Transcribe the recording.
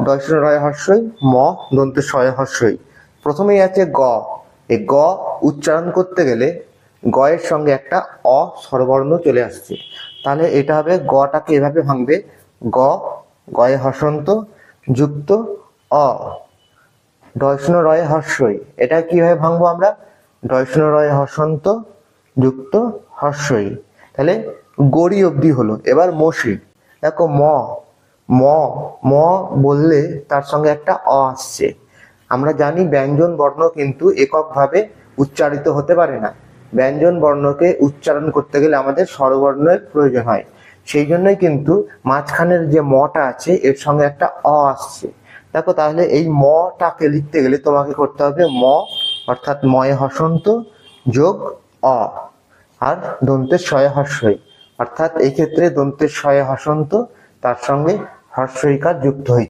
দর্শন রয় হর্ষই, ম দন্তের শয়ে হর্ষই। প্রথমেই আছে গ। এই গ উচ্চারণ করতে গেলে গ এর সঙ্গে একটা অ স্বরবর্ণ চলে আসছে, তাহলে এটা হবে গটাকে এভাবে ভাঙবে, গ গয়ে হসন্ত যুক্ত অ দর্শন রয়ে হর্ষই। এটা কিভাবে ভাঙবো আমরা, দর্শন রয়ে হসন্ত যুক্ত হর্ষই। তাহলে গড়ি অবধি হলো। এবার মসি, দেখো ম ম ম বললে তার সঙ্গে একটা অ আসছে। আমরা জানি ব্যঞ্জন বর্ণ কিন্তু এককভাবে উচ্চারিত হতে পারে না, ব্যঞ্জন বর্ণকে উচ্চারণ করতে গেলে আমাদের স্বরবর্ণের প্রয়োজন হয়। সেই জন্যই কিন্তু মাঝখানের যে মটা আছে এর সঙ্গে একটা অ আসছে। দেখো তাহলে এই মটাকে লিখতে গেলে তোমাকে করতে হবে ম অর্থাৎ ময়ে হসন্ত যোগ অ আর দন্তের শয়ে হর্ষই, অর্থাৎ এই ক্ষেত্রে দন্তের শয়ে হসন্ত তার সঙ্গে হর্ষইকার যুক্ত হয়েছে।